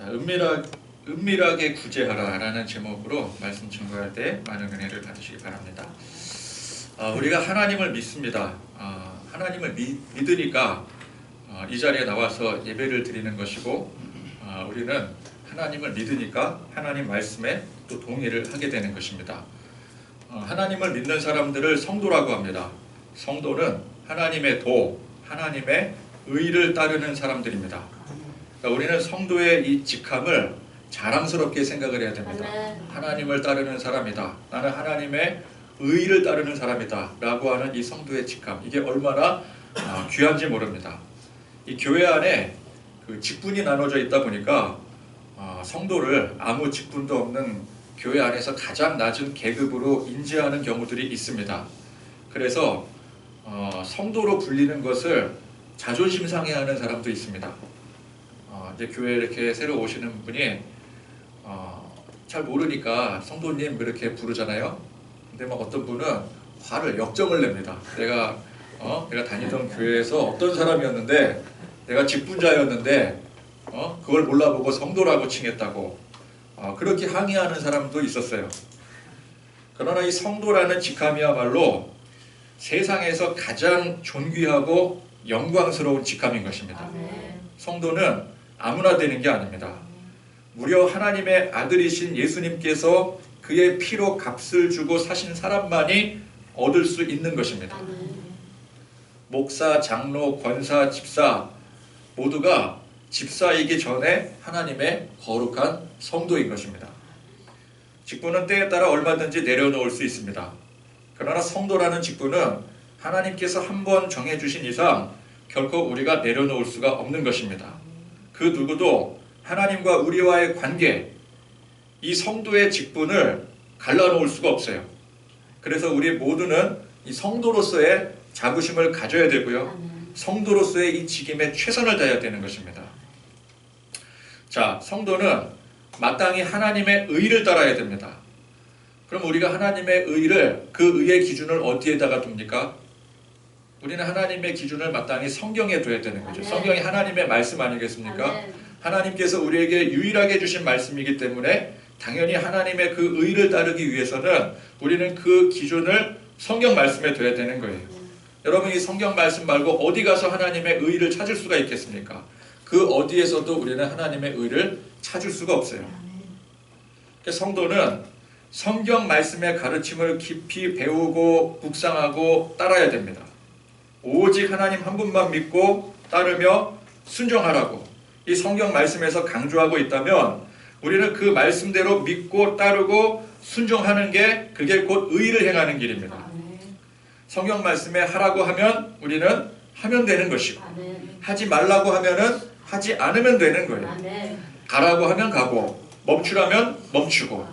자, 은밀하게 구제하라라는 제목으로 말씀 전거할 때 많은 은혜를 받으시기 바랍니다. 우리가 하나님을 믿습니다. 하나님을 믿으니까 이 자리에 나와서 예배를 드리는 것이고, 우리는 하나님을 믿으니까 하나님 말씀에 또 동의를 하게 되는 것입니다. 하나님을 믿는 사람들을 성도라고 합니다. 성도는 하나님의 하나님의 의를 따르는 사람들입니다. 그러니까 우리는 성도의 이 직함을 자랑스럽게 생각을 해야 됩니다. 하나님을 따르는 사람이다. 나는 하나님의 의를 따르는 사람이다. 라고 하는 이 성도의 직함. 이게 얼마나 귀한지 모릅니다. 이 교회 안에 그 직분이 나눠져 있다 보니까 성도를 아무 직분도 없는 교회 안에서 가장 낮은 계급으로 인지하는 경우들이 있습니다. 그래서 성도로 불리는 것을 자존심 상해하는 사람도 있습니다. 이제 교회에 이렇게 새로 오시는 분이 잘 모르니까 성도님 그렇게 부르잖아요. 근데 막 어떤 분은 화를 역정을 냅니다. 내가 다니던 교회에서 어떤 사람이었는데, 내가 직분자였는데 그걸 몰라보고 성도라고 칭했다고 그렇게 항의하는 사람도 있었어요. 그러나 이 성도라는 직함이야말로 세상에서 가장 존귀하고 영광스러운 직함인 것입니다. 성도는 아무나 되는 게 아닙니다. 무려 하나님의 아들이신 예수님께서 그의 피로 값을 주고 사신 사람만이 얻을 수 있는 것입니다. 목사, 장로, 권사, 집사 모두가 집사이기 전에 하나님의 거룩한 성도인 것입니다. 직분은 때에 따라 얼마든지 내려놓을 수 있습니다. 그러나 성도라는 직분은 하나님께서 한번 정해주신 이상 결코 우리가 내려놓을 수가 없는 것입니다. 그 누구도 하나님과 우리와의 관계, 이 성도의 직분을 갈라놓을 수가 없어요. 그래서 우리 모두는 이 성도로서의 자부심을 가져야 되고요. 성도로서의 이 직임에 최선을 다해야 되는 것입니다. 자, 성도는 마땅히 하나님의 의를 따라야 됩니다. 그럼 우리가 하나님의 의를, 그 의의 기준을 어디에다가 둡니까? 우리는 하나님의 기준을 마땅히 성경에 둬야 되는 거죠. 성경이 하나님의 말씀 아니겠습니까? 하나님께서 우리에게 유일하게 주신 말씀이기 때문에 당연히 하나님의 그 의를 따르기 위해서는 우리는 그 기준을 성경 말씀에 둬야 되는 거예요. 여러분, 이 성경 말씀 말고 어디 가서 하나님의 의를 찾을 수가 있겠습니까? 그 어디에서도 우리는 하나님의 의를 찾을 수가 없어요. 성도는 성경 말씀의 가르침을 깊이 배우고 묵상하고 따라야 됩니다. 오직 하나님 한 분만 믿고 따르며 순종하라고 이 성경 말씀에서 강조하고 있다면, 우리는 그 말씀대로 믿고 따르고 순종하는 게, 그게 곧 의를 행하는 길입니다. 성경 말씀에 하라고 하면 우리는 하면 되는 것이고, 하지 말라고 하면은 하지 않으면 되는 거예요. 가라고 하면 가고, 멈추라면 멈추고.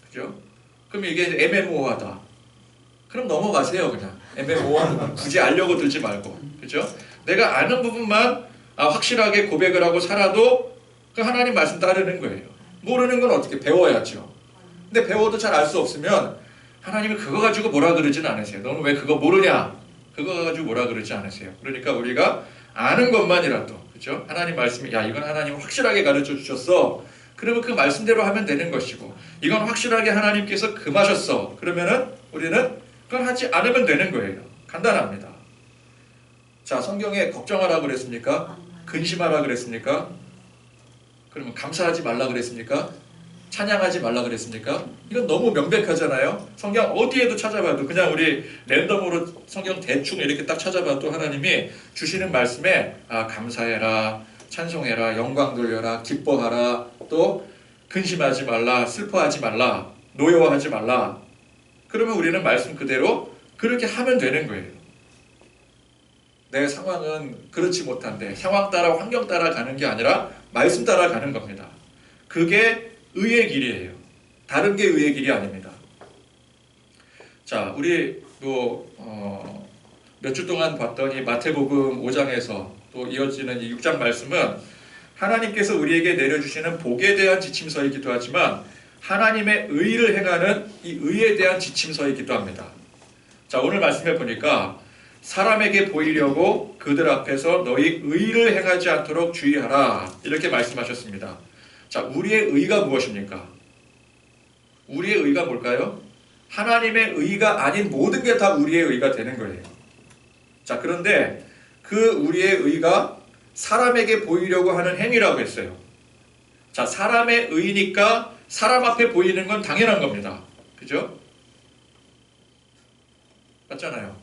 그죠? 그럼 이게 애매모호하다. 그럼 넘어가세요. 그냥 애매모호한 굳이 알려고 들지 말고. 그죠? 내가 아는 부분만 확실하게 고백을 하고 살아도 그 하나님 말씀 따르는 거예요. 모르는 건 어떻게 배워야죠. 근데 배워도 잘 알 수 없으면 하나님이 그거 가지고 뭐라 그러진 않으세요. 너는 왜 그거 모르냐? 그거 가지고 뭐라 그러지 않으세요. 그러니까 우리가 아는 것만이라도, 그죠? 하나님 말씀이, 야, 이건 하나님 확실하게 가르쳐 주셨어. 그러면 그 말씀대로 하면 되는 것이고, 이건 확실하게 하나님께서 금하셨어. 그러면은 우리는 그건 하지 않으면 되는 거예요. 간단합니다. 자, 성경에 걱정하라 그랬습니까? 근심하라 그랬습니까? 그러면 감사하지 말라 그랬습니까? 찬양하지 말라 그랬습니까? 이건 너무 명백하잖아요. 성경 어디에도 찾아봐도, 그냥 우리 랜덤으로 성경 대충 이렇게 딱 찾아봐도 하나님이 주시는 말씀에 감사해라, 찬송해라, 영광 돌려라, 기뻐하라, 또 근심하지 말라, 슬퍼하지 말라, 노여워하지 말라. 그러면 우리는 말씀 그대로 그렇게 하면 되는 거예요. 내 상황은 그렇지 못한데 상황 따라 환경 따라 가는 게 아니라 말씀 따라 가는 겁니다. 그게 의의 길이에요. 다른 게 의의 길이 아닙니다. 자, 우리 몇 주 동안 봤던 이 마태복음 5장에서 또 이어지는 이 6장 말씀은 하나님께서 우리에게 내려주시는 복에 대한 지침서이기도 하지만 하나님의 의를 행하는 이 의에 대한 지침서이기도 합니다. 자, 오늘 말씀해 보니까 사람에게 보이려고 그들 앞에서 너희 의를 행하지 않도록 주의하라. 이렇게 말씀하셨습니다. 자, 우리의 의가 무엇입니까? 우리의 의가 뭘까요? 하나님의 의가 아닌 모든 게 다 우리의 의가 되는 거예요. 자, 그런데 그 우리의 의가 사람에게 보이려고 하는 행위라고 했어요. 자, 사람의 의니까 사람 앞에 보이는 건 당연한 겁니다. 그죠? 맞잖아요.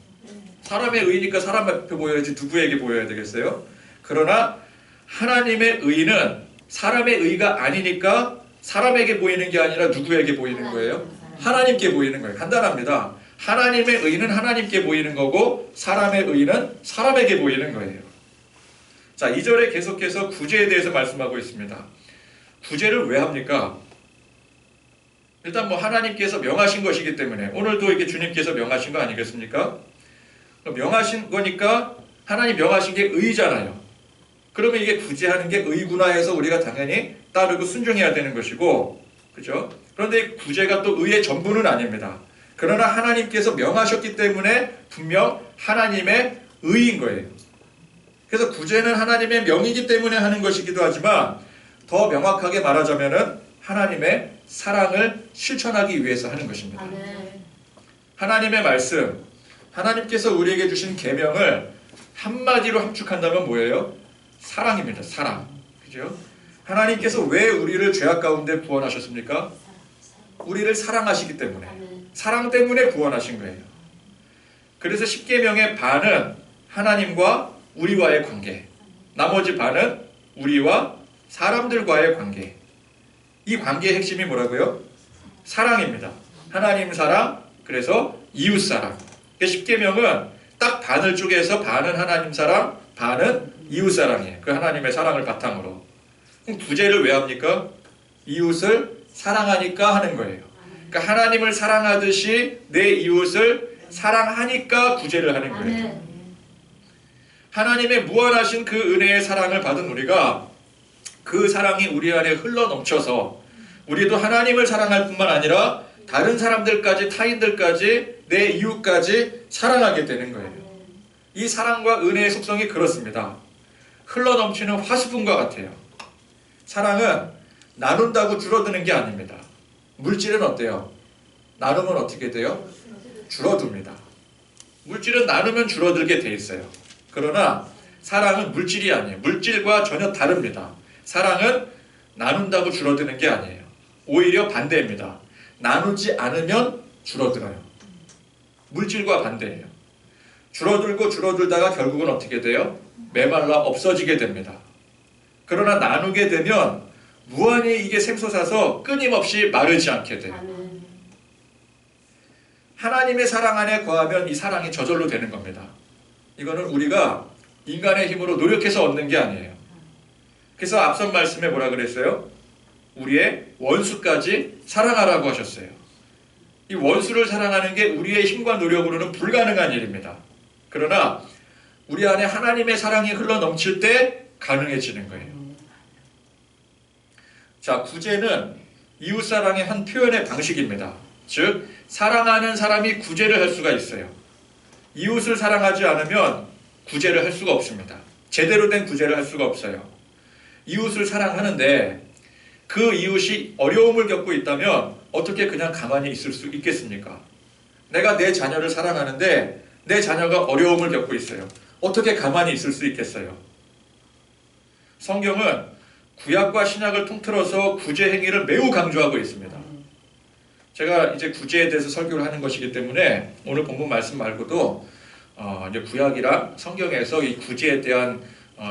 사람의 의니까 사람 앞에 보여야지 누구에게 보여야 되겠어요? 그러나 하나님의 의는 사람의 의가 아니니까 사람에게 보이는 게 아니라 누구에게 보이는 거예요? 하나님께 보이는 거예요. 간단합니다. 하나님의 의는 하나님께 보이는 거고 사람의 의는 사람에게 보이는 거예요. 자, 2절에 계속해서 구제에 대해서 말씀하고 있습니다. 구제를 왜 합니까? 일단 뭐 하나님께서 명하신 것이기 때문에 오늘도 이게 주님께서 명하신 거 아니겠습니까? 명하신 거니까 하나님 명하신 게 의잖아요. 그러면 이게 구제하는 게 의구나 해서 우리가 당연히 따르고 순종해야 되는 것이고, 그죠? 그런데 구제가 또 의의 전부는 아닙니다. 그러나 하나님께서 명하셨기 때문에 분명 하나님의 의인 거예요. 그래서 구제는 하나님의 명이기 때문에 하는 것이기도 하지만 더 명확하게 말하자면은 하나님의 사랑을 실천하기 위해서 하는 것입니다. 하나님의 말씀, 하나님께서 우리에게 주신 계명을 한마디로 함축한다면 뭐예요? 사랑입니다. 사랑. 그죠? 하나님께서 왜 우리를 죄악 가운데 구원하셨습니까? 우리를 사랑하시기 때문에. 사랑 때문에 구원하신 거예요. 그래서 십계명의 반은 하나님과 우리와의 관계, 나머지 반은 우리와 사람들과의 관계. 이 관계의 핵심이 뭐라고요? 사랑입니다. 하나님 사랑, 그래서 이웃 사랑. 십계명은 딱 반을 쪼개서 반은 하나님 사랑, 반은 이웃 사랑이에요. 그 하나님의 사랑을 바탕으로. 그럼 구제를 왜 합니까? 이웃을 사랑하니까 하는 거예요. 그러니까 하나님을 사랑하듯이 내 이웃을 사랑하니까 구제를 하는 거예요. 하나님의 무한하신 그 은혜의 사랑을 받은 우리가 그 사랑이 우리 안에 흘러 넘쳐서 우리도 하나님을 사랑할 뿐만 아니라 다른 사람들까지, 타인들까지, 내 이웃까지 사랑하게 되는 거예요. 이 사랑과 은혜의 속성이 그렇습니다. 흘러 넘치는 화수분과 같아요. 사랑은 나눈다고 줄어드는 게 아닙니다. 물질은 어때요? 나누면 어떻게 돼요? 줄어듭니다. 물질은 나누면 줄어들게 돼 있어요. 그러나 사랑은 물질이 아니에요. 물질과 전혀 다릅니다. 사랑은 나눈다고 줄어드는 게 아니에요. 오히려 반대입니다. 나누지 않으면 줄어들어요. 물질과 반대예요. 줄어들고 줄어들다가 결국은 어떻게 돼요? 메말라 없어지게 됩니다. 그러나 나누게 되면 무한히 이게 샘솟아서 끊임없이 마르지 않게 돼요. 하나님의 사랑 안에 거하면 이 사랑이 저절로 되는 겁니다. 이거는 우리가 인간의 힘으로 노력해서 얻는 게 아니에요. 그래서 앞선 말씀에 뭐라 그랬어요? 우리의 원수까지 사랑하라고 하셨어요. 이 원수를 사랑하는 게 우리의 힘과 노력으로는 불가능한 일입니다. 그러나 우리 안에 하나님의 사랑이 흘러 넘칠 때 가능해지는 거예요. 자, 구제는 이웃사랑의 한 표현의 방식입니다. 즉, 사랑하는 사람이 구제를 할 수가 있어요. 이웃을 사랑하지 않으면 구제를 할 수가 없습니다. 제대로 된 구제를 할 수가 없어요. 이웃을 사랑하는데 그 이웃이 어려움을 겪고 있다면 어떻게 그냥 가만히 있을 수 있겠습니까? 내가 내 자녀를 사랑하는데 내 자녀가 어려움을 겪고 있어요. 어떻게 가만히 있을 수 있겠어요? 성경은 구약과 신약을 통틀어서 구제 행위를 매우 강조하고 있습니다. 제가 이제 구제에 대해서 설교를 하는 것이기 때문에 오늘 본문 말씀 말고도 이제 구약이랑 성경에서 이 구제에 대한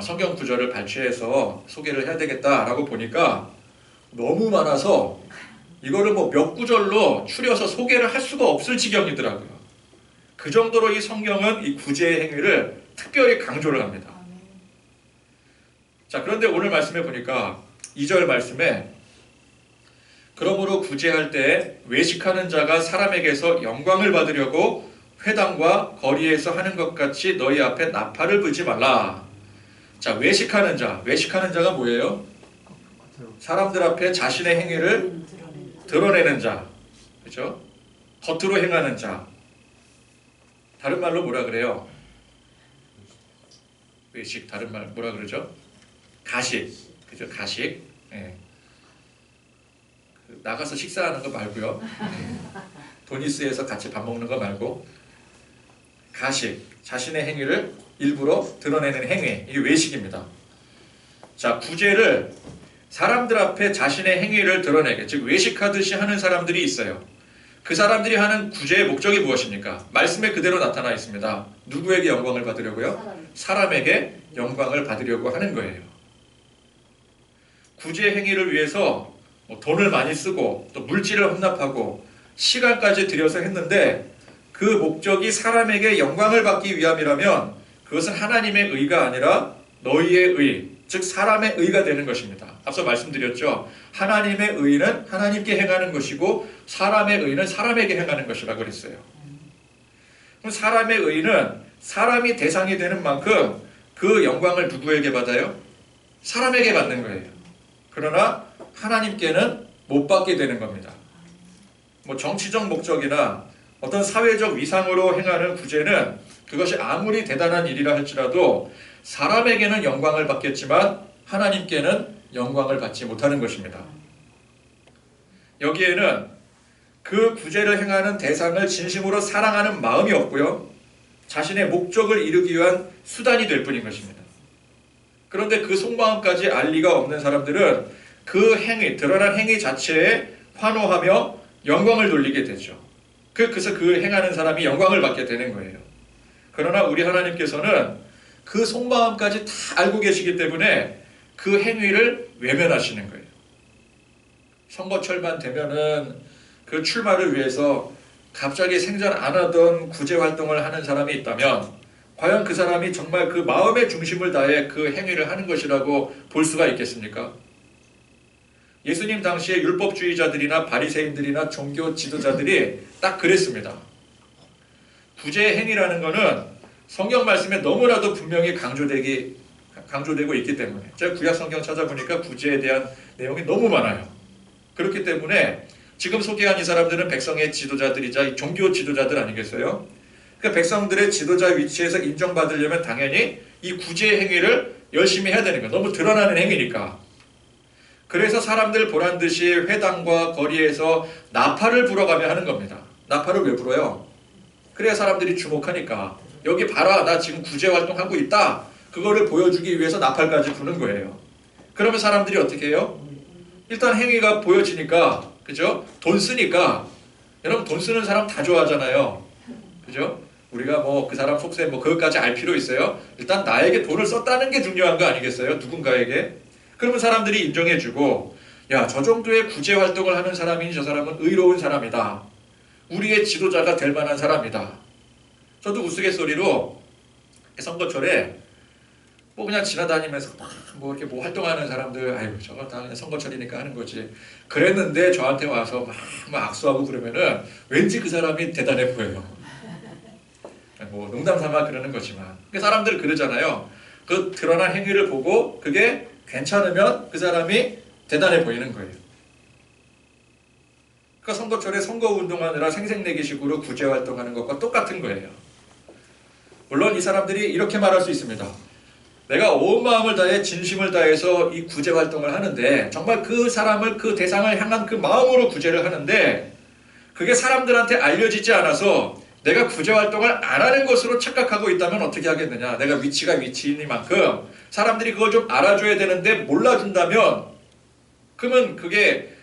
성경 구절을 발췌해서 소개를 해야 되겠다라고 보니까 너무 많아서 이거를 뭐 몇 구절로 추려서 소개를 할 수가 없을 지경이더라고요. 그 정도로 이 성경은 이 구제의 행위를 특별히 강조를 합니다. 자, 그런데 오늘 말씀해 보니까 2절 말씀에 그러므로 구제할 때 외식하는 자가 사람에게서 영광을 받으려고 회당과 거리에서 하는 것 같이 너희 앞에 나팔을 불지 말라. 자, 외식하는 자. 외식하는 자가 뭐예요? 사람들 앞에 자신의 행위를 드러내는 자. 그렇죠? 겉으로 행하는 자. 다른 말로 뭐라 그래요? 외식 다른 말 뭐라 그러죠? 가식, 그죠? 가식. 예. 나가서 식사하는 거 말고요. 예. 도니스에서 같이 밥 먹는 거 말고 가식, 자신의 행위를 일부러 드러내는 행위, 이게 외식입니다. 자, 구제를 사람들 앞에 자신의 행위를 드러내게, 즉 외식하듯이 하는 사람들이 있어요. 그 사람들이 하는 구제의 목적이 무엇입니까? 말씀에 그대로 나타나 있습니다. 누구에게 영광을 받으려고요? 사람에게 영광을 받으려고 하는 거예요. 구제 행위를 위해서 돈을 많이 쓰고 또 물질을 헌납하고 시간까지 들여서 했는데 그 목적이 사람에게 영광을 받기 위함이라면 그것은 하나님의 의가 아니라 너희의 의, 즉 사람의 의가 되는 것입니다. 앞서 말씀드렸죠. 하나님의 의는 하나님께 행하는 것이고 사람의 의는 사람에게 행하는 것이라고 그랬어요. 그럼 사람의 의는 사람이 대상이 되는 만큼 그 영광을 누구에게 받아요? 사람에게 받는 거예요. 그러나 하나님께는 못 받게 되는 겁니다. 뭐 정치적 목적이나 어떤 사회적 위상으로 행하는 구제는 그것이 아무리 대단한 일이라 할지라도 사람에게는 영광을 받겠지만 하나님께는 영광을 받지 못하는 것입니다. 여기에는 그 구제를 행하는 대상을 진심으로 사랑하는 마음이 없고요. 자신의 목적을 이루기 위한 수단이 될 뿐인 것입니다. 그런데 그 속마음까지 알 리가 없는 사람들은 그 행위, 드러난 행위 자체에 환호하며 영광을 돌리게 되죠. 그래서 그 행하는 사람이 영광을 받게 되는 거예요. 그러나 우리 하나님께서는 그 속마음까지 다 알고 계시기 때문에 그 행위를 외면하시는 거예요. 선거철만 되면은 그 출마를 위해서 갑자기 생전 안 하던 구제 활동을 하는 사람이 있다면 과연 그 사람이 정말 그 마음의 중심을 다해 그 행위를 하는 것이라고 볼 수가 있겠습니까? 예수님 당시에 율법주의자들이나 바리새인들이나 종교 지도자들이 딱 그랬습니다. 구제 행위라는 것은 성경 말씀에 너무나도 분명히 강조되고 있기 때문에 제가 구약 성경 찾아보니까 구제에 대한 내용이 너무 많아요. 그렇기 때문에 지금 소개한 이 사람들은 백성의 지도자들이자 종교 지도자들 아니겠어요? 그러니까 백성들의 지도자 위치에서 인정받으려면 당연히 이 구제 행위를 열심히 해야 되는 거예요. 너무 드러나는 행위니까. 그래서 사람들 보란 듯이 회당과 거리에서 나팔을 불어가며 하는 겁니다. 나팔을 왜 불어요? 그래야 사람들이 주목하니까. 여기 봐라, 나 지금 구제 활동하고 있다. 그거를 보여주기 위해서 나팔까지 부는 거예요. 그러면 사람들이 어떻게 해요? 일단 행위가 보여지니까, 그죠? 돈 쓰니까. 여러분 돈 쓰는 사람 다 좋아하잖아요. 그죠? 우리가 뭐 그 사람 속세 뭐 그것까지 알 필요 있어요? 일단 나에게 돈을 썼다는 게 중요한 거 아니겠어요? 누군가에게. 그러면 사람들이 인정해주고, 야, 저 정도의 구제 활동을 하는 사람이니 저 사람은 의로운 사람이다. 우리의 지도자가 될 만한 사람이다. 저도 우스갯소리로 선거철에 뭐 그냥 지나다니면서 뭐 이렇게 뭐 활동하는 사람들, 아이고 저거 다 그냥 선거철이니까 하는 거지. 그랬는데 저한테 와서 막 악수하고 그러면은 왠지 그 사람이 대단해 보여요. 뭐 농담 삼아 그러는 거지만. 사람들 그러잖아요. 그 드러난 행위를 보고 그게 괜찮으면 그 사람이 대단해 보이는 거예요. 그러니까 선거철에 선거운동하느라 생색내기식으로 구제활동하는 것과 똑같은 거예요. 물론 이 사람들이 이렇게 말할 수 있습니다. 내가 온 마음을 다해 진심을 다해서 이 구제활동을 하는데 정말 그 사람을 그 대상을 향한 그 마음으로 구제를 하는데 그게 사람들한테 알려지지 않아서 내가 구제활동을 안 하는 것으로 착각하고 있다면 어떻게 하겠느냐. 내가 위치가 위치이니만큼 사람들이 그걸 좀 알아줘야 되는데 몰라준다면 그러면 그게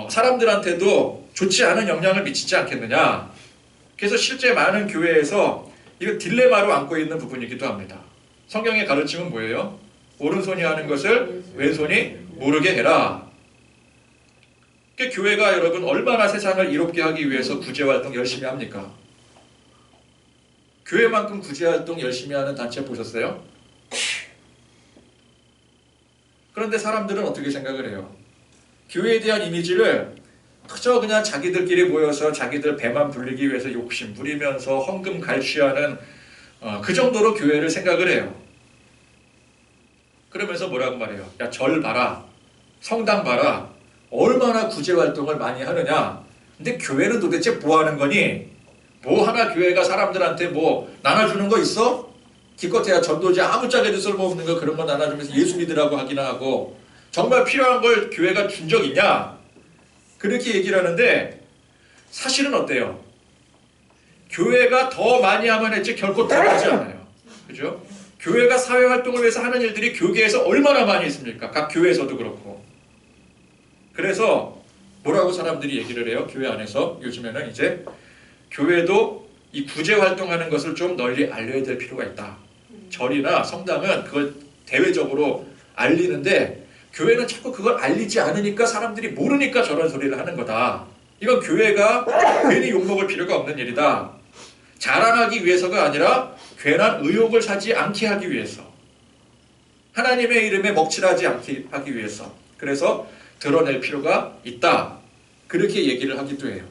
사람들한테도 좋지 않은 영향을 미치지 않겠느냐. 그래서 실제 많은 교회에서 이거 딜레마로 안고 있는 부분이기도 합니다. 성경의 가르침은 뭐예요? 오른손이 하는 것을 왼손이 모르게 해라. 그러니까 교회가 여러분 얼마나 세상을 이롭게 하기 위해서 구제활동 열심히 합니까? 교회만큼 구제활동 열심히 하는 단체 보셨어요? 그런데 사람들은 어떻게 생각을 해요? 교회에 대한 이미지를 그저 그냥 자기들끼리 모여서 자기들 배만 불리기 위해서 욕심 부리면서 헌금 갈취하는 그 정도로 교회를 생각을 해요. 그러면서 뭐라고 말해요? 야, 절 봐라, 성당 봐라, 얼마나 구제활동을 많이 하느냐. 근데 교회는 도대체 뭐 하는 거니? 뭐 하나 교회가 사람들한테 뭐 나눠주는 거 있어? 기껏해야 전도지 아무짝에도 쓸모없는 거 그런 거 나눠주면서 예수 믿으라고 하기나 하고 정말 필요한 걸 교회가 준 적 있냐? 그렇게 얘기를 하는데 사실은 어때요? 교회가 더 많이 하면 했지 결코 더 하지 않아요. 그죠? 교회가 사회활동을 위해서 하는 일들이 교계에서 얼마나 많이 있습니까? 각 교회에서도 그렇고. 그래서 뭐라고 사람들이 얘기를 해요? 교회 안에서 요즘에는 이제 교회도 이 구제 활동하는 것을 좀 널리 알려야 될 필요가 있다. 절이나 성당은 그걸 대외적으로 알리는데 교회는 자꾸 그걸 알리지 않으니까 사람들이 모르니까 저런 소리를 하는 거다. 이건 교회가 괜히 욕먹을 필요가 없는 일이다. 자랑하기 위해서가 아니라 괜한 의욕을 사지 않게 하기 위해서. 하나님의 이름에 먹칠하지 않게 하기 위해서. 그래서 드러낼 필요가 있다. 그렇게 얘기를 하기도 해요.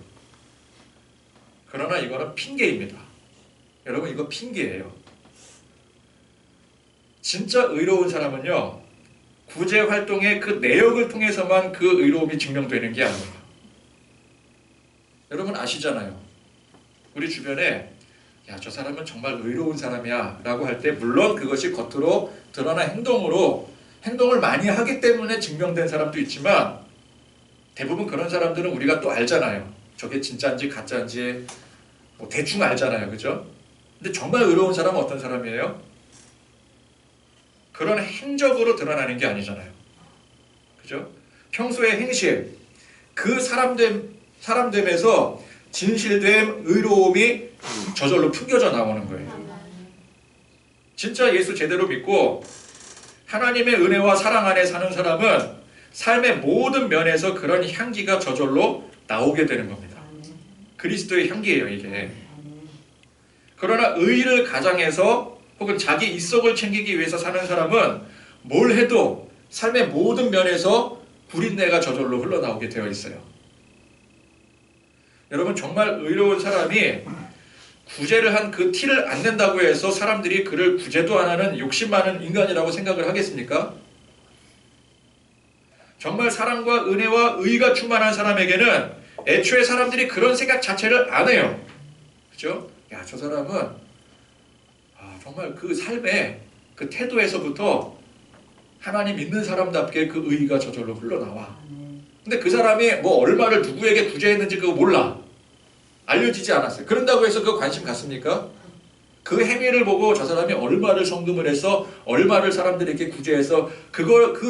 그러나 이거는 핑계입니다. 여러분 이거 핑계예요. 진짜 의로운 사람은요. 구제 활동의 그 내역을 통해서만 그 의로움이 증명되는 게 아니에요. 여러분 아시잖아요. 우리 주변에 야, 저 사람은 정말 의로운 사람이야 라고 할 때 물론 그것이 겉으로 드러난 행동으로 행동을 많이 하기 때문에 증명된 사람도 있지만 대부분 그런 사람들은 우리가 또 알잖아요. 저게 진짜인지 가짜인지 뭐 대충 알잖아요. 그죠? 근데 정말 의로운 사람은 어떤 사람이에요? 그런 행적으로 드러나는 게 아니잖아요. 그죠? 평소의 행실, 그 사람됨에서 진실됨, 의로움이 저절로 풍겨져 나오는 거예요. 진짜 예수 제대로 믿고 하나님의 은혜와 사랑 안에 사는 사람은 삶의 모든 면에서 그런 향기가 저절로 나오게 되는 겁니다. 그리스도의 향기예요, 이게. 그러나 의의를 가장해서 혹은 자기 이속을 챙기기 위해서 사는 사람은 뭘 해도 삶의 모든 면에서 구린내가 저절로 흘러나오게 되어 있어요. 여러분 정말 의로운 사람이 구제를 한 그 티를 안 낸다고 해서 사람들이 그를 구제도 안 하는 욕심 많은 인간이라고 생각을 하겠습니까? 정말 사랑과 은혜와 의가 충만한 사람에게는 애초에 사람들이 그런 생각 자체를 안 해요. 그죠? 야, 저 사람은 정말 그 삶의 그 태도에서부터 하나님 믿는 사람답게 그 의가 저절로 흘러나와. 근데 그 사람이 뭐 얼마를 누구에게 구제했는지 그거 몰라. 알려지지 않았어요. 그런다고 해서 그 관심 갖습니까? 그 행위를 보고 저 사람이 얼마를 성금을 해서 얼마를 사람들에게 구제해서 그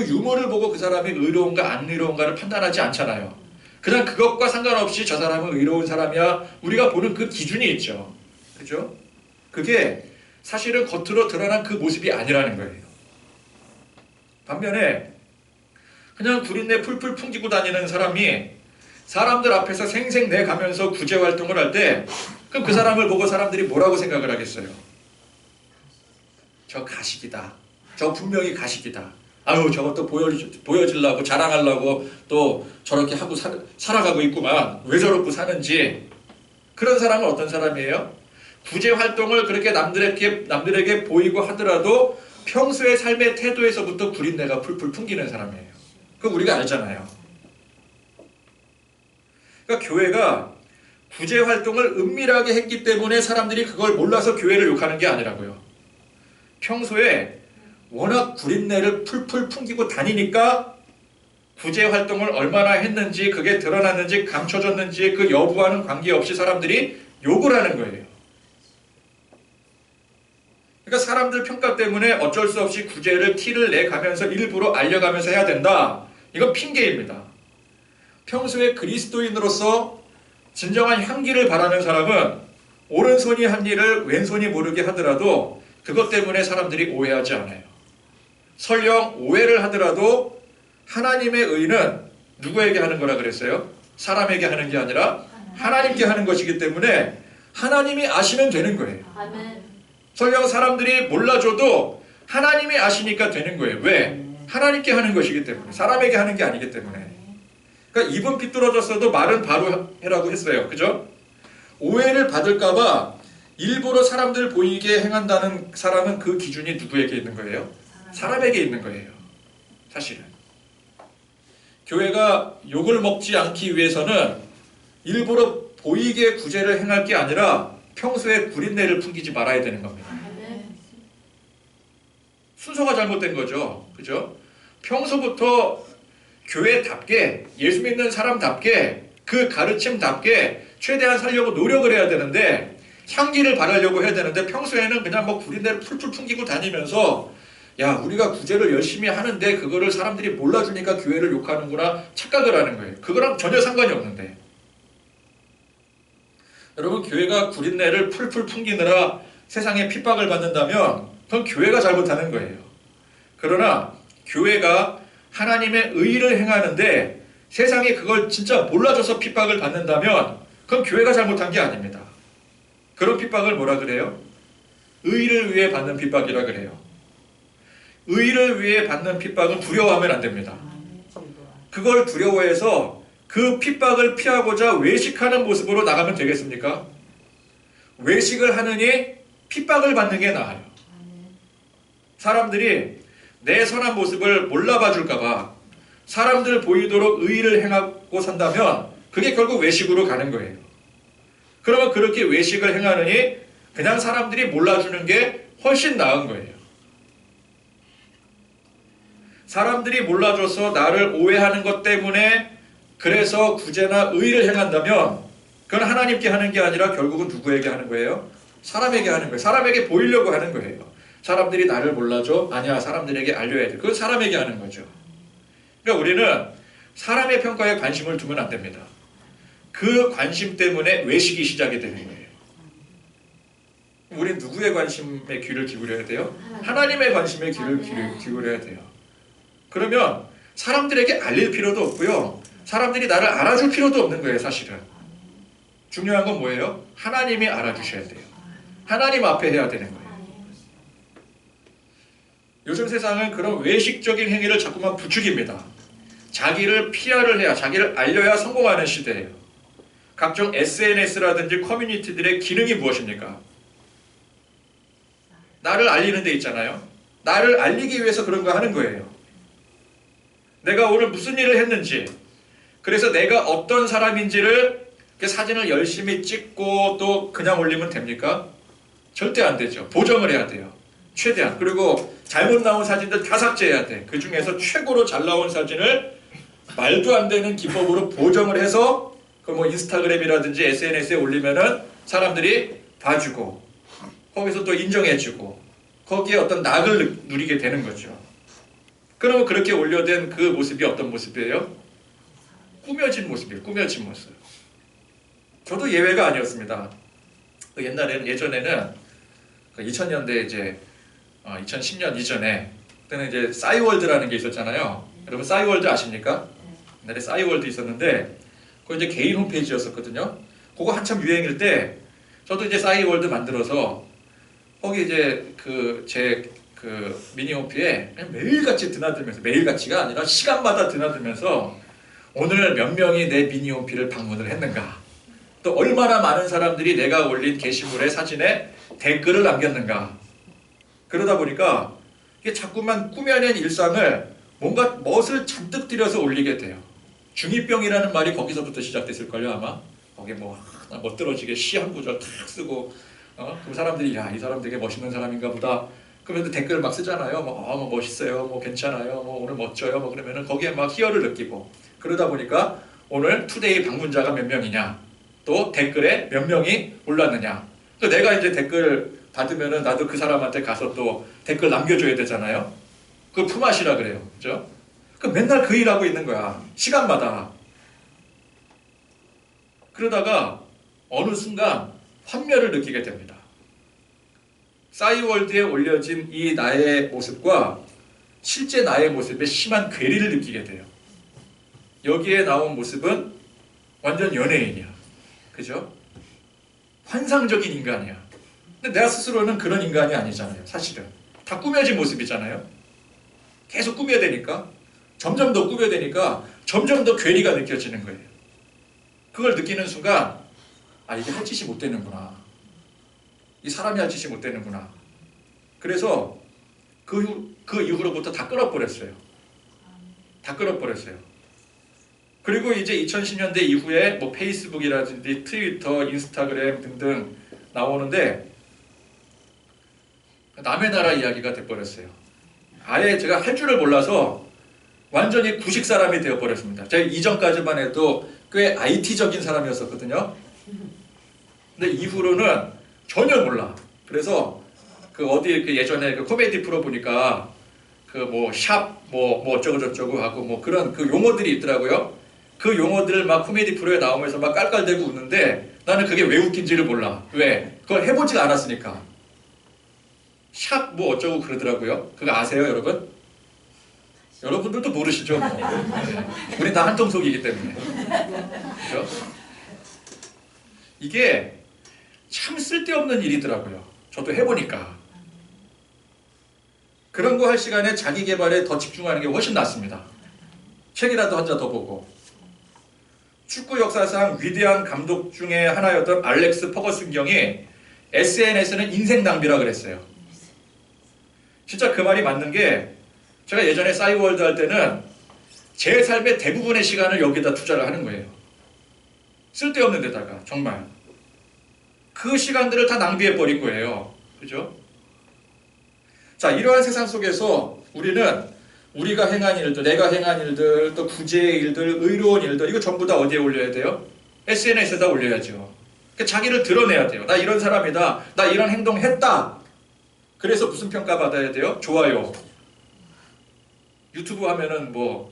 유무를 보고 그 사람이 의로운가 안 의로운가를 판단하지 않잖아요. 그냥 그것과 상관없이 저 사람은 의로운 사람이야. 우리가 보는 그 기준이 있죠. 그죠? 그게 사실은 겉으로 드러난 그 모습이 아니라는 거예요. 반면에 그냥 구린내 풀풀 풍기고 다니는 사람이 사람들 앞에서 생생 내가면서 구제 활동을 할 때 그럼 그 사람을 보고 사람들이 뭐라고 생각을 하겠어요? 저 가식이다. 저 분명히 가식이다. 아유 저것도 보여주려고 자랑하려고 또 저렇게 하고 살아가고 있구만. 왜 저렇게 사는지. 그런 사람은 어떤 사람이에요? 구제 활동을 그렇게 남들에게 보이고 하더라도 평소의 삶의 태도에서부터 구린내가 풀풀 풍기는 사람이에요. 그거 우리가 알잖아요. 그러니까 교회가 구제 활동을 은밀하게 했기 때문에 사람들이 그걸 몰라서 교회를 욕하는 게 아니라고요. 평소에 워낙 구린내를 풀풀 풍기고 다니니까 구제 활동을 얼마나 했는지 그게 드러났는지 감춰졌는지 그 여부와는 관계없이 사람들이 욕을 하는 거예요. 그러니까 사람들 평가 때문에 어쩔 수 없이 구제를 티를 내가면서 일부러 알려가면서 해야 된다. 이건 핑계입니다. 평소에 그리스도인으로서 진정한 향기를 바라는 사람은 오른손이 한 일을 왼손이 모르게 하더라도 그것 때문에 사람들이 오해하지 않아요. 설령 오해를 하더라도 하나님의 의는 누구에게 하는 거라 그랬어요? 사람에게 하는 게 아니라 하나님께 하는 것이기 때문에 하나님이 아시면 되는 거예요. 설령 사람들이 몰라줘도 하나님이 아시니까 되는 거예요. 왜? 하나님께 하는 것이기 때문에. 사람에게 하는 게 아니기 때문에. 그러니까 입은 삐뚤어졌어도 말은 바로 해라고 했어요. 그죠? 오해를 받을까봐 일부러 사람들 보이게 행한다는 사람은 그 기준이 누구에게 있는 거예요? 사람에게 있는 거예요. 사실은. 교회가 욕을 먹지 않기 위해서는 일부러 보이게 구제를 행할 게 아니라 평소에 구린내를 풍기지 말아야 되는 겁니다. 순서가 잘못된 거죠. 그죠? 평소부터 교회답게, 예수 믿는 사람답게, 그 가르침답게 최대한 살려고 노력을 해야 되는데, 향기를 발하려고 해야 되는데, 평소에는 그냥 뭐 구린내를 풀풀 풍기고 다니면서, 야, 우리가 구제를 열심히 하는데 그거를 사람들이 몰라주니까 교회를 욕하는구나 착각을 하는 거예요. 그거랑 전혀 상관이 없는데. 여러분, 교회가 구린내를 풀풀 풍기느라 세상에 핍박을 받는다면 그건 교회가 잘못하는 거예요. 그러나 교회가 하나님의 의를 행하는데 세상이 그걸 진짜 몰라줘서 핍박을 받는다면 그건 교회가 잘못한 게 아닙니다. 그런 핍박을 뭐라 그래요? 의를 위해 받는 핍박이라 그래요. 의를 위해 받는 핍박은 두려워하면 안 됩니다. 그걸 두려워해서 그 핍박을 피하고자 외식하는 모습으로 나가면 되겠습니까? 외식을 하느니 핍박을 받는 게 나아요. 사람들이 내 선한 모습을 몰라봐 줄까봐 사람들 보이도록 의를 행하고 산다면 그게 결국 외식으로 가는 거예요. 그러면 그렇게 외식을 행하느니 그냥 사람들이 몰라주는 게 훨씬 나은 거예요. 사람들이 몰라줘서 나를 오해하는 것 때문에 그래서 구제나 의를 행한다면 그건 하나님께 하는 게 아니라 결국은 누구에게 하는 거예요? 사람에게 하는 거예요. 사람에게 보이려고 하는 거예요. 사람들이 나를 몰라줘? 아니야, 사람들에게 알려야 돼. 그건 사람에게 하는 거죠. 그러니까 우리는 사람의 평가에 관심을 두면 안 됩니다. 그 관심 때문에 외식이 시작이 되는 거예요. 우린 누구의 관심에 귀를 기울여야 돼요? 하나님의 관심에 귀를 기울여야 돼요. 그러면 사람들에게 알릴 필요도 없고요. 사람들이 나를 알아줄 필요도 없는 거예요, 사실은. 중요한 건 뭐예요? 하나님이 알아주셔야 돼요. 하나님 앞에 해야 되는 거예요. 요즘 세상은 그런 외식적인 행위를 자꾸만 부추깁니다. 자기를 PR을 해야, 자기를 알려야 성공하는 시대예요. 각종 SNS라든지 커뮤니티들의 기능이 무엇입니까? 나를 알리는 데 있잖아요. 나를 알리기 위해서 그런 거 하는 거예요. 내가 오늘 무슨 일을 했는지, 그래서 내가 어떤 사람인지를 사진을 열심히 찍고 또 그냥 올리면 됩니까? 절대 안 되죠. 보정을 해야 돼요. 최대한. 그리고 잘못 나온 사진들 다 삭제해야 돼. 그 중에서 최고로 잘 나온 사진을 말도 안 되는 기법으로 보정을 해서 그 뭐 인스타그램이라든지 SNS에 올리면은 사람들이 봐주고 거기서 또 인정해주고 거기에 어떤 낙을 누리게 되는 거죠. 그러면 그렇게 올려된 그 모습이 어떤 모습이에요? 꾸며진 모습이에요. 꾸며진 모습. 저도 예외가 아니었습니다. 예전에는 2000년대 이제 2010년 이전에 그때는 이제 싸이월드라는 게 있었잖아요. 여러분 싸이월드 아십니까? 옛날에 싸이월드 있었는데 그거 이제 개인 홈페이지였었거든요. 그거 한참 유행일 때 저도 이제 싸이월드 만들어서 거기 이제 제 미니홈피에 그냥 매일같이 드나들면서, 매일같이가 아니라 시간마다 드나들면서 오늘 몇 명이 내 미니홈피를 방문을 했는가, 또 얼마나 많은 사람들이 내가 올린 게시물의 사진에 댓글을 남겼는가. 그러다 보니까 이게 자꾸만 꾸며낸 일상을 뭔가 멋을 잔뜩 들여서 올리게 돼요. 중2병이라는 말이 거기서부터 시작됐을걸요, 아마. 거기 뭐 멋들어지게 시 한 구절 탁 쓰고 그 사람들이 야, 이 사람 되게 멋있는 사람인가 보다. 그러면 댓글 막 쓰잖아요. 뭐 멋있어요. 뭐 괜찮아요. 뭐 오늘 멋져요. 뭐 그러면은 거기에 막 희열을 느끼고. 그러다 보니까 오늘 투데이 방문자가 몇 명이냐, 또 댓글에 몇 명이 올랐느냐. 또 내가 이제 댓글 받으면은 나도 그 사람한테 가서 또 댓글 남겨줘야 되잖아요. 그 품앗이라 그래요. 그죠? 그 맨날 그 일하고 있는 거야. 시간마다. 그러다가 어느 순간 환멸을 느끼게 됩니다. 싸이월드에 올려진 이 나의 모습과 실제 나의 모습에 심한 괴리를 느끼게 돼요. 여기에 나온 모습은 완전 연예인이야. 그죠? 환상적인 인간이야. 근데 내가 스스로는 그런 인간이 아니잖아요. 사실은. 다 꾸며진 모습이잖아요. 계속 꾸며야 되니까, 점점 더 꾸며야 되니까 점점 더 괴리가 느껴지는 거예요. 그걸 느끼는 순간 아, 이게 할 짓이 못 되는구나. 이 사람이 할 짓이 못 되는구나. 그래서 그 이후로부터 다 끊어버렸어요. 다 끊어버렸어요. 그리고 이제 2010년대 이후에 뭐 페이스북이라든지 트위터, 인스타그램 등등 나오는데 남의 나라 이야기가 돼버렸어요. 아예 제가 할 줄을 몰라서 완전히 구식 사람이 되어버렸습니다. 제가 이전까지만 해도 꽤 IT적인 사람이었었거든요. 근데 이후로는 전혀 몰라. 그래서 그 어디 그 예전에 그 코미디 프로 보니까 그 뭐 샵 뭐 어쩌고 저쩌고 하고 뭐 그런 그 용어들이 있더라고요. 그 용어들을 막 코미디 프로에 나오면서 막 깔깔대고 웃는데 나는 그게 왜 웃긴지를 몰라. 왜? 그걸 해보지가 않았으니까. 샵 뭐 어쩌고 그러더라고요. 그거 아세요, 여러분? 여러분들도 모르시죠? 뭐. 우리 다 한통속이기 때문에. 그렇죠? 이게 참 쓸데없는 일이더라고요. 저도 해보니까. 그런 거 할 시간에 자기 개발에 더 집중하는 게 훨씬 낫습니다. 책이라도 한 자 더 보고. 축구 역사상 위대한 감독 중에 하나였던 알렉스 퍼거슨 경이 SNS는 인생 낭비라 그랬어요. 진짜 그 말이 맞는 게 제가 예전에 싸이월드 할 때는 제 삶의 대부분의 시간을 여기다 투자를 하는 거예요. 쓸데없는 데다가 정말 그 시간들을 다 낭비해버린 거예요. 그죠? 자, 이러한 세상 속에서 우리는 우리가 행한 일들, 내가 행한 일들, 또 구제의 일들, 의로운 일들 이거 전부 다 어디에 올려야 돼요? SNS에다 올려야죠. 그러니까 자기를 드러내야 돼요. 나 이런 사람이다. 나 이런 행동했다. 그래서 무슨 평가 받아야 돼요? 좋아요. 유튜브 하면은 뭐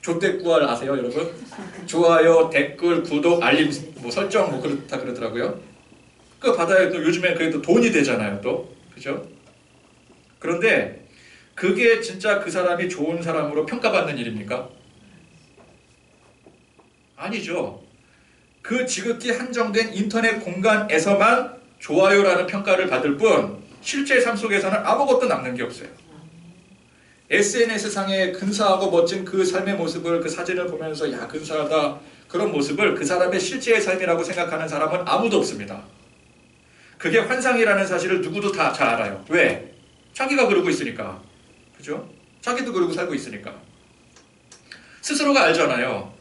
조댓구알 아세요, 여러분? 좋아요, 댓글, 구독, 알림, 뭐 설정 뭐 그렇다 그러더라고요. 그거 받아야 또 요즘에 그래도 돈이 되잖아요, 또. 그죠? 그런데 그게 진짜 그 사람이 좋은 사람으로 평가받는 일입니까? 아니죠. 그 지극히 한정된 인터넷 공간에서만 좋아요라는 평가를 받을 뿐 실제 삶 속에서는 아무것도 남는 게 없어요. SNS상의 근사하고 멋진 그 삶의 모습을 그 사진을 보면서 야 근사하다 그런 모습을 그 사람의 실제의 삶이라고 생각하는 사람은 아무도 없습니다. 그게 환상이라는 사실을 누구도 다 잘 알아요. 왜? 자기가 그러고 있으니까. 그죠? 자기도 그러고 살고 있으니까. 스스로가 알잖아요.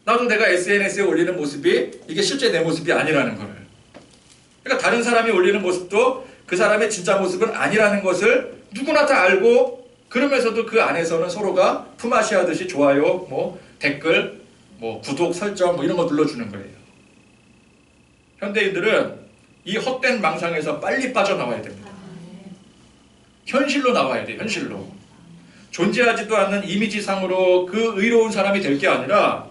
나도 내가 SNS에 올리는 모습이 이게 실제 내 모습이 아니라는 거를. 그러니까 다른 사람이 올리는 모습도 그 사람의 진짜 모습은 아니라는 것을 누구나 다 알고 그러면서도 그 안에서는 서로가 품앗이 하듯이 좋아요, 뭐 댓글, 뭐 구독, 설정 뭐 이런 거 눌러주는 거예요. 현대인들은 이 헛된 망상에서 빨리 빠져나와야 됩니다. 현실로 나와야 돼요. 현실로. 존재하지도 않는 이미지상으로 그 의로운 사람이 될 게 아니라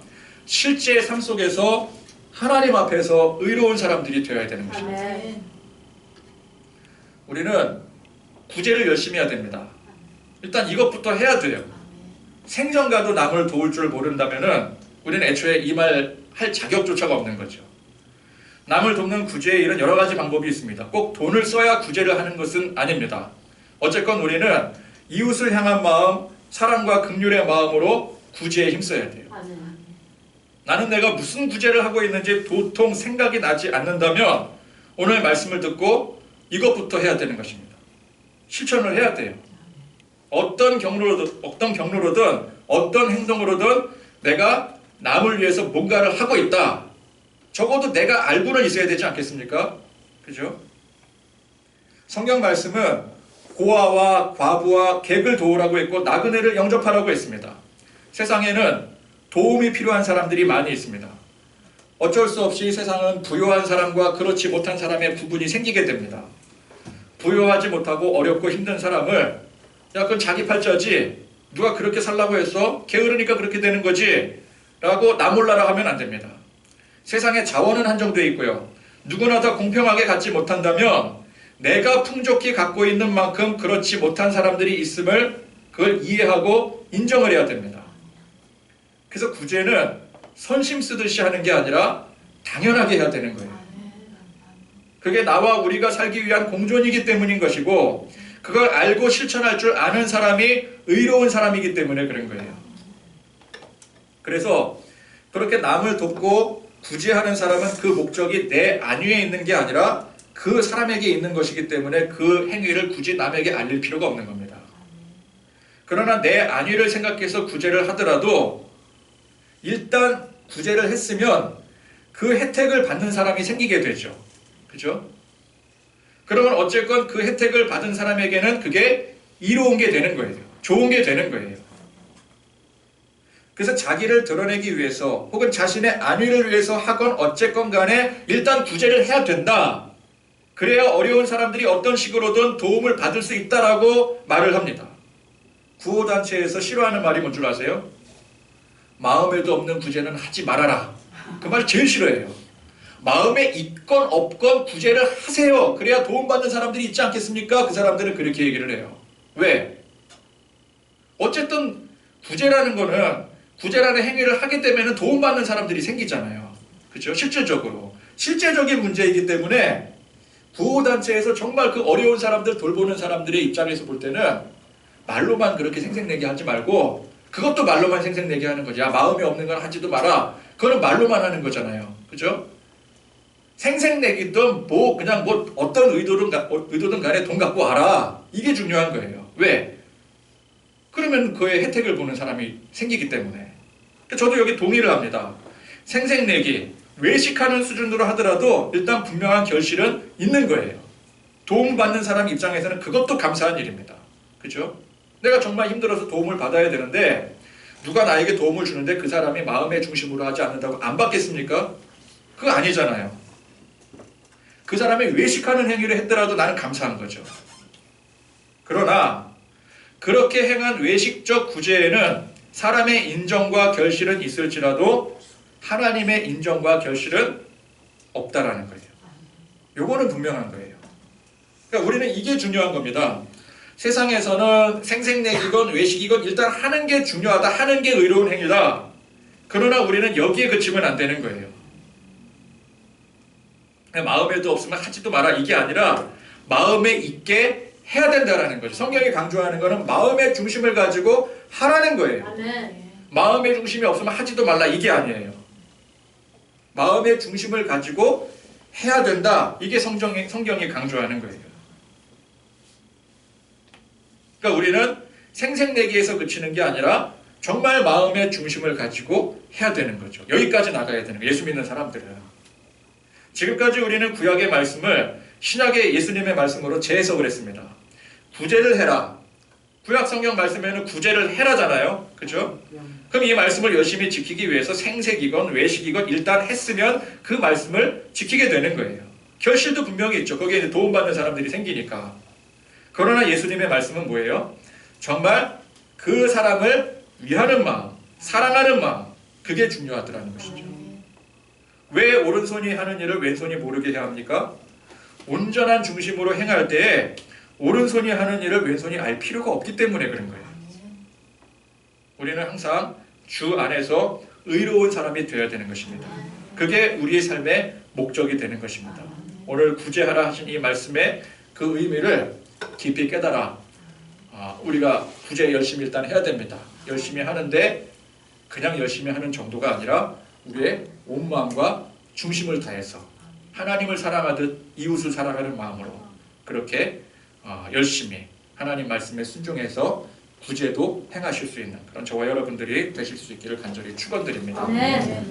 실제 삶 속에서 하나님 앞에서 의로운 사람들이 되어야 되는 것입니다. 우리는 구제를 열심히 해야 됩니다. 일단 이것부터 해야 돼요. 생전가도 남을 도울 줄 모른다면 우리는 애초에 이 말 할 자격조차가 없는 거죠. 남을 돕는 구제의 일은 여러 가지 방법이 있습니다. 꼭 돈을 써야 구제를 하는 것은 아닙니다. 어쨌건 우리는 이웃을 향한 마음, 사랑과 긍휼의 마음으로 구제에 힘써야 돼요. 나는 내가 무슨 구제를 하고 있는지 도통 생각이 나지 않는다면 오늘 말씀을 듣고 이것부터 해야 되는 것입니다. 실천을 해야 돼요. 어떤 경로로든 어떤 행동으로든 내가 남을 위해서 뭔가를 하고 있다. 적어도 내가 알고는 있어야 되지 않겠습니까? 그죠? 성경 말씀은 고아와 과부와 객을 도우라고 했고 나그네를 영접하라고 했습니다. 세상에는 도움이 필요한 사람들이 많이 있습니다. 어쩔 수 없이 세상은 부유한 사람과 그렇지 못한 사람의 구분이 생기게 됩니다. 부유하지 못하고 어렵고 힘든 사람을 야 그건 자기 팔자지 누가 그렇게 살라고 해서 게으르니까 그렇게 되는 거지 라고 나 몰라라 하면 안 됩니다. 세상에 자원은 한정되어 있고요. 누구나 다 공평하게 갖지 못한다면 내가 풍족히 갖고 있는 만큼 그렇지 못한 사람들이 있음을 그걸 이해하고 인정을 해야 됩니다. 그래서 구제는 선심 쓰듯이 하는 게 아니라 당연하게 해야 되는 거예요. 그게 나와 우리가 살기 위한 공존이기 때문인 것이고 그걸 알고 실천할 줄 아는 사람이 의로운 사람이기 때문에 그런 거예요. 그래서 그렇게 남을 돕고 구제하는 사람은 그 목적이 내 안위에 있는 게 아니라 그 사람에게 있는 것이기 때문에 그 행위를 굳이 남에게 알릴 필요가 없는 겁니다. 그러나 내 안위를 생각해서 구제를 하더라도 일단 구제를 했으면 그 혜택을 받는 사람이 생기게 되죠. 그죠? 그러면 어쨌건 그 혜택을 받은 사람에게는 그게 이로운 게 되는 거예요. 좋은 게 되는 거예요. 그래서 자기를 드러내기 위해서 혹은 자신의 안위를 위해서 하건 어쨌건 간에 일단 구제를 해야 된다. 그래야 어려운 사람들이 어떤 식으로든 도움을 받을 수 있다라고 말을 합니다. 구호단체에서 싫어하는 말이 뭔 줄 아세요? 마음에도 없는 구제는 하지 말아라. 그 말 제일 싫어해요. 마음에 있건 없건 구제를 하세요. 그래야 도움받는 사람들이 있지 않겠습니까? 그 사람들은 그렇게 얘기를 해요. 왜? 어쨌든 구제라는 거는 구제라는 행위를 하게 되면 도움받는 사람들이 생기잖아요. 그렇죠? 실제적인 문제이기 때문에 구호단체에서 정말 그 어려운 사람들 돌보는 사람들의 입장에서 볼 때는 말로만 그렇게 생색내게 하지 말고 그것도 말로만 생색내게 하는 거지. 마음이 없는 건 하지도 마라. 그거는 말로만 하는 거잖아요. 그죠? 생색내기든 그냥 어떤 의도든 간에 돈 갖고 와라. 이게 중요한 거예요. 왜? 그러면 그의 혜택을 보는 사람이 생기기 때문에. 저도 여기 동의를 합니다. 생색내기, 외식하는 수준으로 하더라도 일단 분명한 결실은 있는 거예요. 도움받는 사람 입장에서는 그것도 감사한 일입니다. 그죠? 내가 정말 힘들어서 도움을 받아야 되는데 누가 나에게 도움을 주는데 그 사람이 마음의 중심으로 하지 않는다고 안 받겠습니까? 그거 아니잖아요. 그 사람이 외식하는 행위를 했더라도 나는 감사한 거죠. 그러나 그렇게 행한 외식적 구제에는 사람의 인정과 결실은 있을지라도 하나님의 인정과 결실은 없다라는 거예요. 요거는 분명한 거예요. 그러니까 우리는 이게 중요한 겁니다. 세상에서는 생색내기건 외식이건 일단 하는 게 중요하다. 하는 게 의로운 행위다. 그러나 우리는 여기에 그치면 안 되는 거예요. 마음에도 없으면 하지도 마라. 이게 아니라 마음에 있게 해야 된다라는 거죠. 성경이 강조하는 거는 마음의 중심을 가지고 하라는 거예요. 마음의 중심이 없으면 하지도 말라. 이게 아니에요. 마음의 중심을 가지고 해야 된다. 이게 성경이 강조하는 거예요. 그러니까 우리는 생색내기에서 그치는 게 아니라 정말 마음의 중심을 가지고 해야 되는 거죠. 여기까지 나가야 되는 거예요. 예수 믿는 사람들은. 지금까지 우리는 구약의 말씀을 신약의 예수님의 말씀으로 재해석을 했습니다. 구제를 해라. 구약 성경 말씀에는 구제를 해라잖아요. 그죠? 그럼 이 말씀을 열심히 지키기 위해서 생색이건 외식이건 일단 했으면 그 말씀을 지키게 되는 거예요. 결실도 분명히 있죠. 거기에 도움받는 사람들이 생기니까. 그러나 예수님의 말씀은 뭐예요? 정말 그 사람을 위하는 마음, 사랑하는 마음, 그게 중요하더라는 것이죠. 왜 오른손이 하는 일을 왼손이 모르게 해야 합니까? 온전한 중심으로 행할 때에 오른손이 하는 일을 왼손이 알 필요가 없기 때문에 그런 거예요. 우리는 항상 주 안에서 의로운 사람이 되어야 되는 것입니다. 그게 우리의 삶의 목적이 되는 것입니다. 오늘 구제하라 하신 이 말씀의 그 의미를 깊이 깨달아 우리가 구제 열심히 일단 해야 됩니다. 열심히 하는데 그냥 열심히 하는 정도가 아니라 우리의 온 마음과 중심을 다해서 하나님을 사랑하듯 이웃을 사랑하는 마음으로 그렇게 열심히 하나님 말씀에 순종해서 구제도 행하실 수 있는 그런 저와 여러분들이 되실 수 있기를 간절히 축원드립니다. 네.